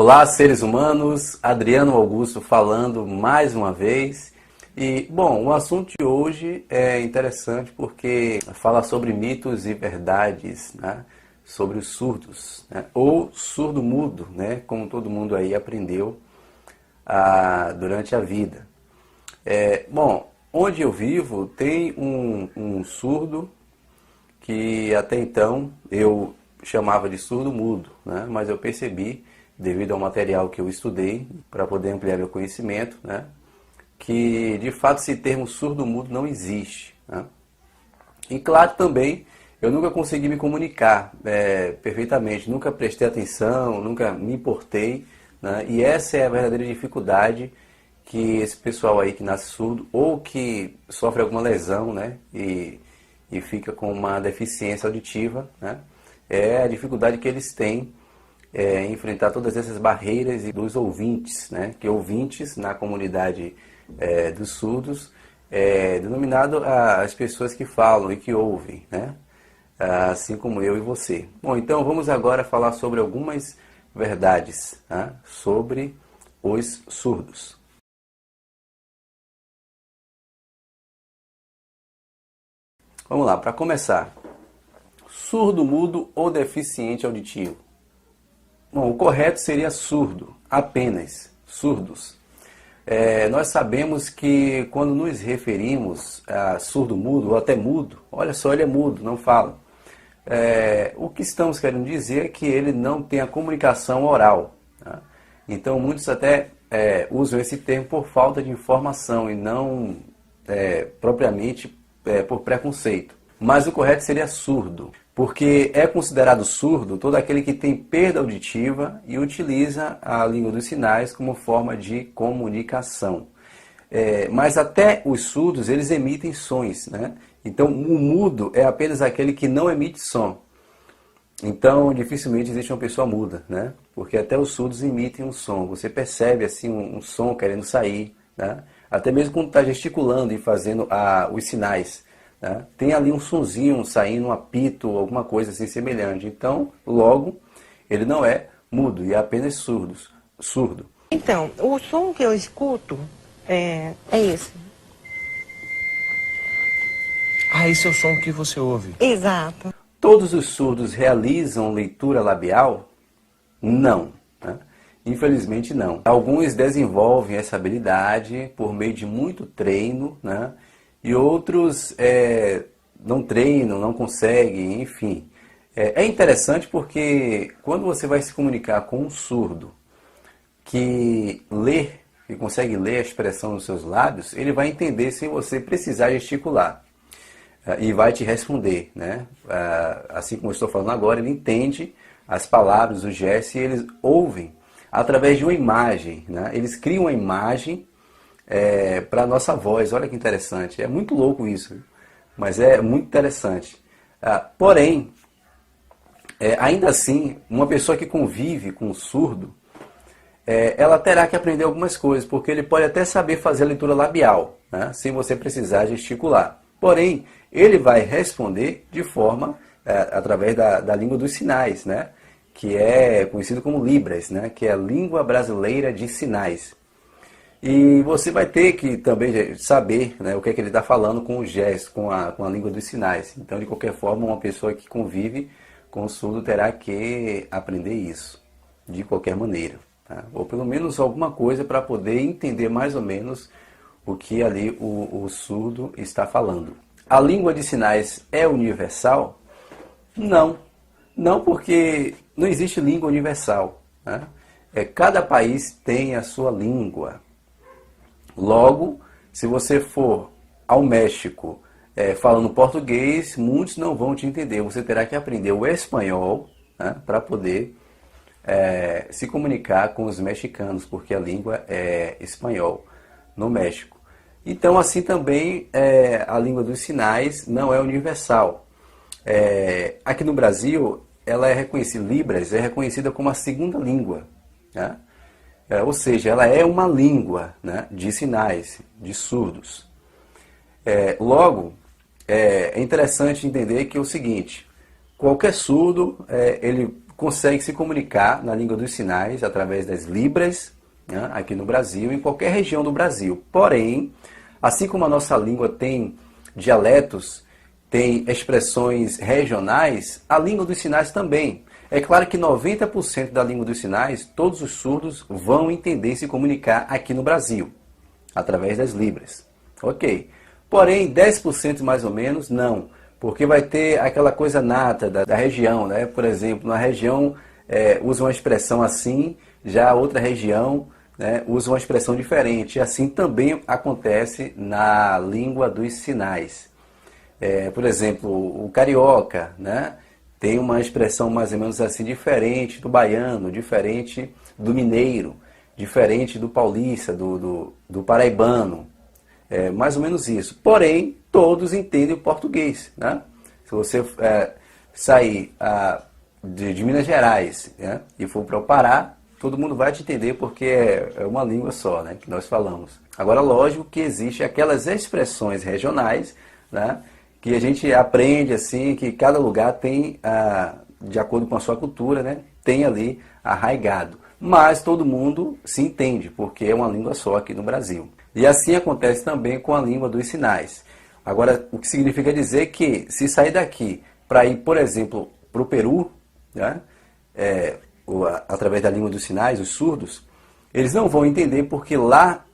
Olá, seres humanos, Adriano Augusto falando mais uma vez. E, bom, o assunto de hoje é interessante porque fala sobre mitos e verdades, né? Sobre os surdos, né? Ou surdo-mudo, né? Como todo mundo aí aprendeu durante a vida. Bom, onde eu vivo tem um surdo que até então eu chamava de surdo-mudo, né? Mas eu percebi, devido ao material que eu estudei, para poder ampliar meu conhecimento, né? Que de fato esse termo surdo-mudo não existe, né? E claro também, eu nunca consegui me comunicar perfeitamente, nunca prestei atenção, nunca me importei, né? E essa é a verdadeira dificuldade que esse pessoal aí que nasce surdo ou que sofre alguma lesão, né? E fica com uma deficiência auditiva, né? É a dificuldade que eles têm em enfrentar todas essas barreiras e dos ouvintes, né? Que ouvintes na comunidade dos surdos é denominado as pessoas que falam e que ouvem, né? Assim como eu e você. Bom, então vamos agora falar sobre algumas verdades, né? Sobre os surdos. Vamos lá, para começar. Surdo, mudo ou deficiente auditivo? Bom, o correto seria surdo, apenas, surdos. Nós sabemos que quando nos referimos a surdo-mudo ou até mudo, olha só, ele é mudo, não fala. O que estamos querendo dizer é que ele não tem a comunicação oral, tá? Então muitos até usam esse termo por falta de informação e não propriamente por preconceito. Mas o correto seria surdo, porque é considerado surdo todo aquele que tem perda auditiva e utiliza a língua dos sinais como forma de comunicação. Mas até os surdos, eles emitem sons, né? Então, o mudo é apenas aquele que não emite som. Então, dificilmente existe uma pessoa muda, né? Porque até os surdos emitem um som. Você percebe assim um som querendo sair, né? Até mesmo quando está gesticulando e fazendo os sinais, né? Tem ali um sonzinho saindo, um apito, alguma coisa assim semelhante. Então, logo, ele não é mudo e é apenas surdo. Então, o som que eu escuto é esse. Esse é o som que você ouve. Exato. Todos os surdos realizam leitura labial? Não, né? Infelizmente não. Alguns desenvolvem essa habilidade por meio de muito treino, né? E outros não treinam, não conseguem, enfim. É interessante porque quando você vai se comunicar com um surdo que lê e consegue ler a expressão dos seus lábios, ele vai entender sem você precisar gesticular. E vai te responder, né? Assim como eu estou falando agora, ele entende as palavras, os gestos, e eles ouvem através de uma imagem, né? Eles criam uma imagem para a nossa voz. Olha que interessante, é muito louco isso, mas é muito interessante. Porém, ainda assim, uma pessoa que convive com um surdo, ela terá que aprender algumas coisas, porque ele pode até saber fazer a leitura labial, né? Sem você precisar gesticular. Porém, ele vai responder de forma, através da língua dos sinais, né? Que é conhecido como Libras, né? Que é a língua brasileira de sinais. E você vai ter que também saber, né, o que é que ele está falando com o gesto, com a língua dos sinais. Então, de qualquer forma, uma pessoa que convive com o surdo terá que aprender isso, de qualquer maneira, tá? Ou pelo menos alguma coisa para poder entender mais ou menos o que ali o surdo está falando. A língua de sinais é universal? Não. Não, porque não existe língua universal, né? Cada país tem a sua língua. Logo, se você for ao México falando português, muitos não vão te entender. Você terá que aprender o espanhol, né, para poder se comunicar com os mexicanos, porque a língua é espanhol no México. Então, assim também, a língua dos sinais não é universal. Aqui no Brasil, ela é reconhecida, Libras é reconhecida como a segunda língua, né? Ou seja, ela é uma língua, né, de sinais, de surdos. Logo, é interessante entender que é o seguinte: qualquer surdo, ele consegue se comunicar na língua dos sinais através das libras, né, aqui no Brasil, em qualquer região do Brasil. Porém, assim como a nossa língua tem dialetos, tem expressões regionais, a língua dos sinais também. É claro que 90% da língua dos sinais, todos os surdos vão entender e se comunicar aqui no Brasil, através das libras. Ok. Porém, 10% mais ou menos, não. Porque vai ter aquela coisa nata da região, né? Por exemplo, na região usa uma expressão assim, já a outra região, né, usa uma expressão diferente. E assim também acontece na língua dos sinais. Por exemplo, o carioca, né, tem uma expressão mais ou menos assim diferente do baiano, diferente do mineiro, diferente do paulista, do paraibano. Mais ou menos isso. Porém, todos entendem o português, né? Se você sair de Minas Gerais, né, e for para o Pará, todo mundo vai te entender porque é uma língua só, né, que nós falamos. Agora, lógico que existem aquelas expressões regionais, né, que a gente aprende assim, que cada lugar tem, de acordo com a sua cultura, né, tem ali arraigado. Mas todo mundo se entende, porque é uma língua só aqui no Brasil. E assim acontece também com a língua dos sinais. Agora, o que significa dizer que se sair daqui para ir, por exemplo, para o Peru, né, através da língua dos sinais, os surdos, eles não vão entender porque lá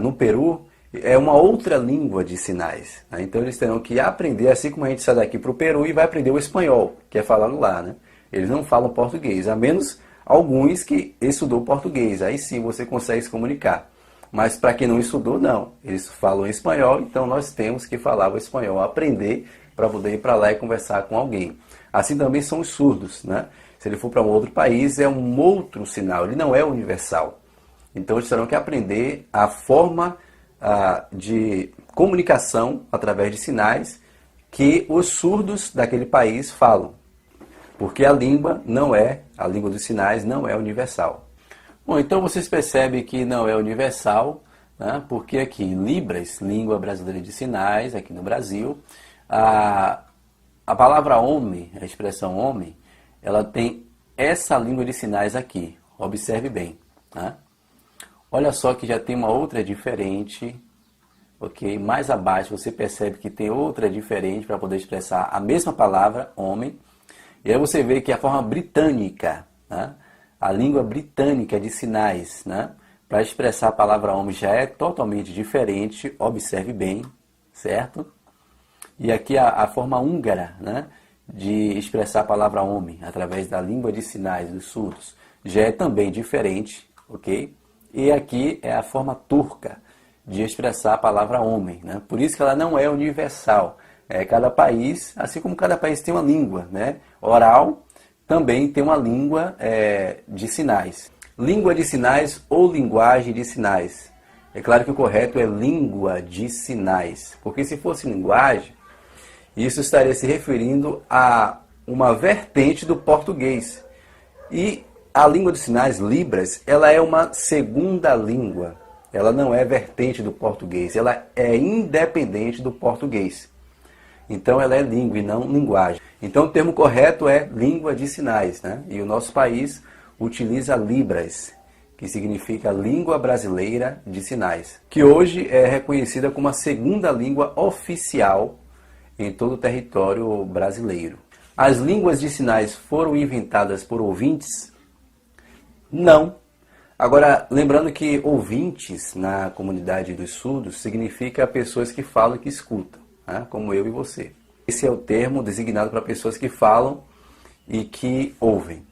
no Peru é uma outra língua de sinais, né? Então eles terão que aprender, assim como a gente sai daqui para o Peru e vai aprender o espanhol, que é falado lá, né? Eles não falam português, a menos alguns que estudou português, aí sim você consegue se comunicar. Mas para quem não estudou, não. Eles falam espanhol, então nós temos que falar o espanhol, aprender para poder ir para lá e conversar com alguém. Assim também são os surdos, né? Se ele for para um outro país, é um outro sinal, ele não é universal. Então eles terão que aprender a forma de comunicação através de sinais que os surdos daquele país falam. Porque a língua dos sinais não é universal. Bom, então vocês percebem que não é universal, né? Porque aqui em Libras, Língua Brasileira de Sinais, aqui no Brasil, a palavra homem, a expressão homem, ela tem essa língua de sinais aqui. Observe bem, né? Olha só que já tem uma outra diferente, ok? Mais abaixo você percebe que tem outra diferente para poder expressar a mesma palavra, homem. E aí você vê que a forma britânica, né? A língua britânica de sinais, né, para expressar a palavra homem já é totalmente diferente, observe bem, certo? E aqui a forma húngara, né, de expressar a palavra homem através da língua de sinais dos surdos já é também diferente, ok? E aqui é a forma turca de expressar a palavra homem, né? Por isso que ela não é universal. Cada país, assim como cada país tem uma língua, né, oral, também tem uma língua de sinais. Língua de sinais ou linguagem de sinais. É claro que o correto é língua de sinais, porque se fosse linguagem, isso estaria se referindo a uma vertente do português. E a língua de sinais, Libras, ela é uma segunda língua. Ela não é vertente do português, ela é independente do português. Então ela é língua e não linguagem. Então o termo correto é língua de sinais, né? E o nosso país utiliza Libras, que significa Língua Brasileira de Sinais, que hoje é reconhecida como a segunda língua oficial em todo o território brasileiro. As línguas de sinais foram inventadas por ouvintes? Não. Agora, lembrando que ouvintes na comunidade dos surdos significa pessoas que falam e que escutam, né? Como eu e você. Esse é o termo designado para pessoas que falam e que ouvem.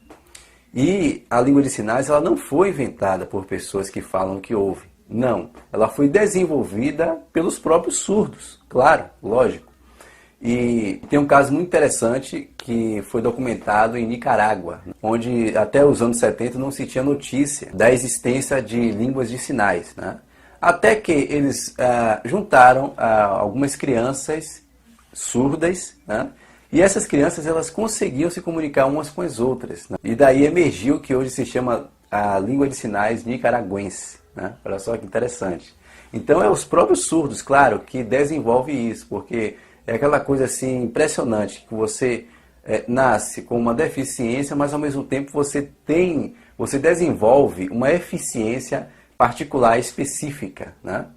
E a língua de sinais ela não foi inventada por pessoas que falam e que ouvem. Não, ela foi desenvolvida pelos próprios surdos, claro, lógico. E tem um caso muito interessante que foi documentado em Nicarágua, onde até os anos 70 não se tinha notícia da existência de línguas de sinais, né? Até que eles juntaram algumas crianças surdas, né? E essas crianças elas conseguiam se comunicar umas com as outras, né? E daí emergiu o que hoje se chama a língua de sinais nicaragüense, né? Olha só que interessante. Então é os próprios surdos, claro, que desenvolvem isso, porque é aquela coisa assim impressionante que você nasce com uma deficiência, mas ao mesmo tempo você desenvolve uma eficiência particular específica, né?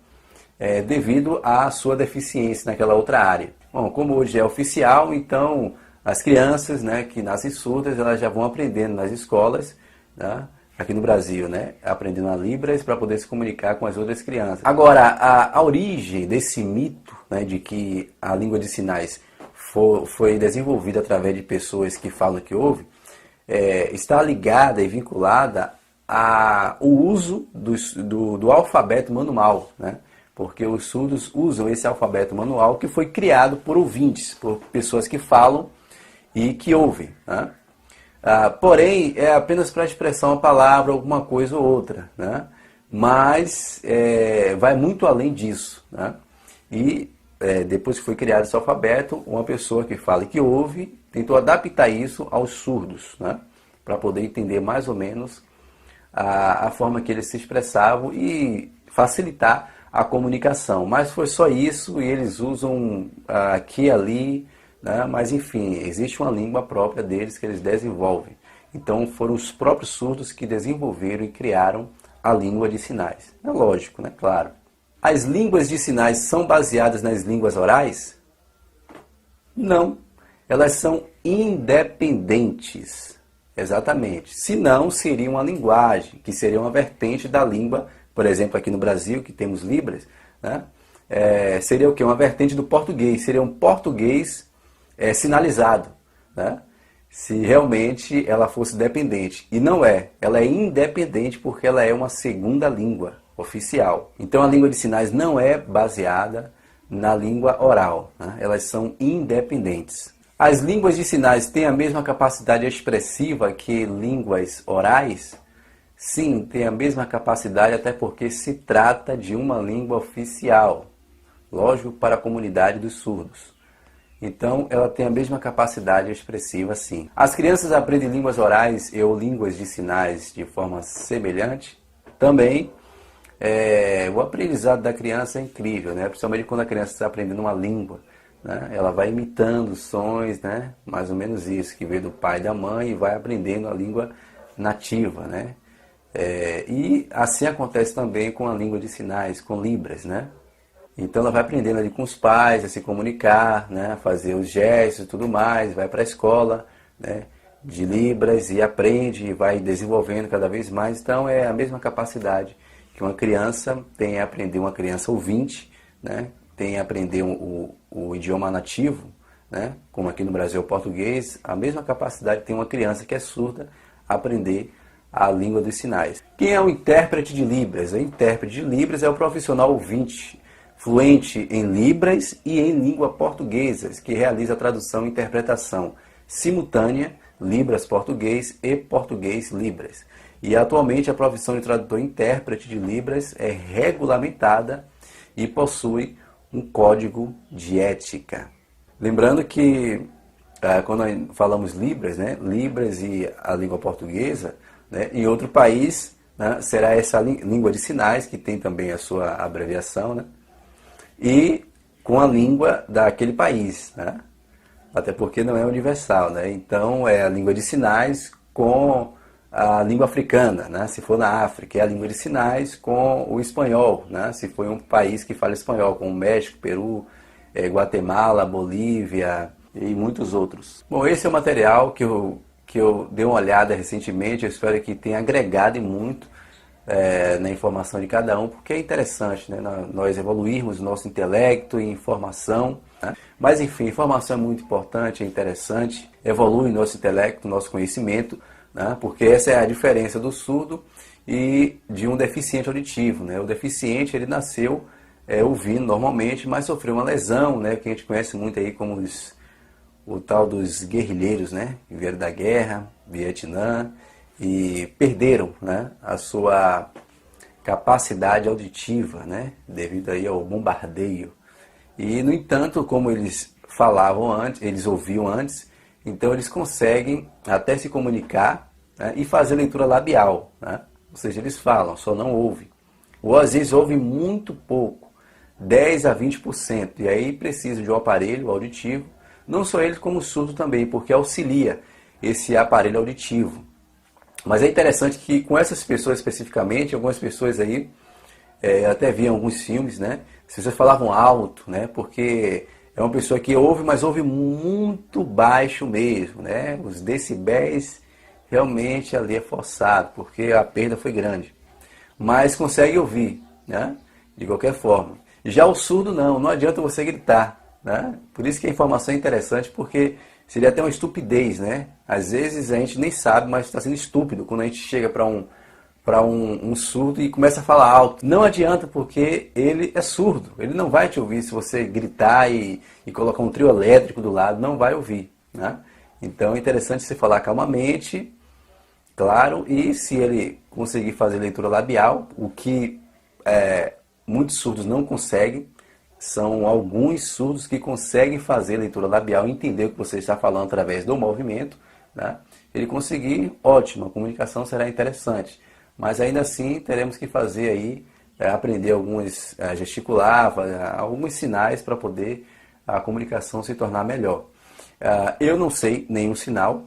Devido à sua deficiência naquela outra área. Bom, como hoje é oficial, então as crianças, né, que nascem surdas, elas já vão aprendendo nas escolas, né, aqui no Brasil, né, aprendendo a Libras para poder se comunicar com as outras crianças. Agora, a origem desse mito, né, de que a língua de sinais foi desenvolvida através de pessoas que falam que ouvem, está ligada e vinculada ao uso do alfabeto manual, né? Porque os surdos usam esse alfabeto manual que foi criado por ouvintes, por pessoas que falam e que ouvem, né? Porém, é apenas para expressar uma palavra, alguma coisa ou outra, né? Mas vai muito além disso, né? E depois que foi criado esse alfabeto, uma pessoa que fala e que ouve tentou adaptar isso aos surdos, né? Para poder entender mais ou menos a forma que eles se expressavam e facilitar a comunicação. Mas foi só isso, e eles usam aqui e ali, né? Mas enfim, existe uma língua própria deles que eles desenvolvem. Então foram os próprios surdos que desenvolveram e criaram a língua de sinais. É lógico, né? Claro. As línguas de sinais são baseadas nas línguas orais? Não. Elas são independentes. Exatamente. Se não, seria uma linguagem, que seria uma vertente da língua, por exemplo, aqui no Brasil, que temos Libras, né? Seria o quê? Uma vertente do português. Seria um português sinalizado, né? Se realmente ela fosse dependente. E não é. Ela é independente porque ela é uma segunda língua oficial. Então a língua de sinais não é baseada na língua oral, né? Elas são independentes. As línguas de sinais têm a mesma capacidade expressiva que línguas orais? Sim, tem a mesma capacidade, até porque se trata de uma língua oficial. Lógico, para a comunidade dos surdos. Então, ela tem a mesma capacidade expressiva, sim. As crianças aprendem línguas orais ou línguas de sinais de forma semelhante? Também. O aprendizado da criança é incrível, né? Principalmente quando a criança está aprendendo uma língua, né? Ela vai imitando sons, né? Mais ou menos isso, que veio do pai e da mãe, e vai aprendendo a língua nativa, né? E assim acontece também com a língua de sinais, com Libras, né? Então ela vai aprendendo ali com os pais a se comunicar, né? A fazer os gestos e tudo mais, vai para a escola, né? De Libras e aprende e vai desenvolvendo cada vez mais. Então é a mesma capacidade que uma criança tem a aprender, uma criança ouvinte, né? Tem a aprender o idioma nativo, né? Como aqui no Brasil é o português, a mesma capacidade tem uma criança que é surda a aprender a língua dos sinais. Quem é o intérprete de Libras? O intérprete de Libras é o profissional ouvinte, fluente em Libras e em língua portuguesa, que realiza a tradução e interpretação simultânea, Libras-português e português-Libras. E atualmente a profissão de tradutor e intérprete de Libras é regulamentada e possui um código de ética. Lembrando que quando falamos Libras, né, Libras e a língua portuguesa, né, em outro país, né, será essa língua de sinais, que tem também a sua abreviação, né, e com a língua daquele país, né, até porque não é universal, né, então é a língua de sinais com a língua africana, né, se for na África, é a língua de sinais com o espanhol, né, se for um país que fala espanhol, como México, Peru, Guatemala, Bolívia e muitos outros. Bom, esse é o material que eu dei uma olhada recentemente, eu espero que tenha agregado muito na informação de cada um, porque é interessante, né, nós evoluirmos o nosso intelecto e informação, né? Mas enfim, informação é muito importante, é interessante, evolui nosso intelecto, nosso conhecimento, né? Porque essa é a diferença do surdo e de um deficiente auditivo, né? O deficiente, ele nasceu ouvindo normalmente, mas sofreu uma lesão, né, que a gente conhece muito aí como o tal dos guerrilheiros, né, que vieram da guerra, Vietnã, e perderam, né, a sua capacidade auditiva, né, devido aí ao bombardeio. E, no entanto, como eles falavam antes, eles ouviam antes, então eles conseguem até se comunicar, né, e fazer leitura labial, né? Ou seja, eles falam, só não ouvem. Ou às vezes ouvem muito pouco, 10 a 20%, e aí precisa de um aparelho auditivo, Não só ele, como o surdo também, porque auxilia esse aparelho auditivo. Mas é interessante que com essas pessoas especificamente, algumas pessoas aí, eu até vi em alguns filmes, né? As pessoas falavam alto, né? Porque é uma pessoa que ouve, mas ouve muito baixo mesmo, né? Os decibéis realmente ali é forçado, porque a perda foi grande. Mas consegue ouvir, né? De qualquer forma. Já o surdo não adianta você gritar, né? Por isso que a informação é interessante, porque seria até uma estupidez, né? Às vezes a gente nem sabe, mas está sendo estúpido quando a gente chega para um surdo e começa a falar alto. Não adianta, porque ele é surdo. Ele não vai te ouvir se você gritar e colocar um trio elétrico do lado, não vai ouvir, né? Então é interessante você falar calmamente, claro, e se ele conseguir fazer leitura labial, o que muitos surdos não conseguem, são alguns surdos que conseguem fazer leitura labial e entender o que você está falando através do movimento, né? Ele conseguir, ótimo, a comunicação será interessante. Mas ainda assim teremos que fazer aí, aprender alguns, gesticular, alguns sinais para poder a comunicação se tornar melhor. Eu não sei nenhum sinal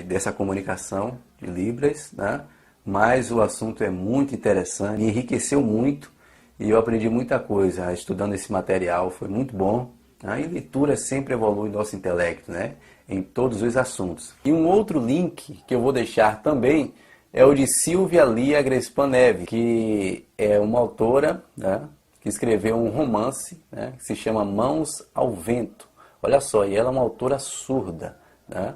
dessa comunicação de Libras, né? Mas o assunto é muito interessante, me enriqueceu muito e eu aprendi muita coisa estudando esse material, foi muito bom. A leitura sempre evolui nosso intelecto, né? Em todos os assuntos. E um outro link que eu vou deixar também é o de Silvia Lia Grespan Neves, que é uma autora, né, que escreveu um romance, né, que se chama Mãos ao Vento. Olha só, e ela é uma autora surda, né,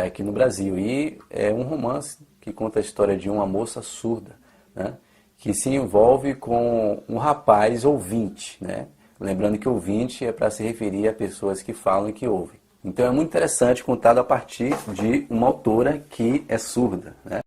aqui no Brasil. E é um romance que conta a história de uma moça surda, né, que se envolve com um rapaz ouvinte, né? Lembrando que ouvinte é para se referir a pessoas que falam e que ouvem. Então é muito interessante, contado a partir de uma autora que é surda, né?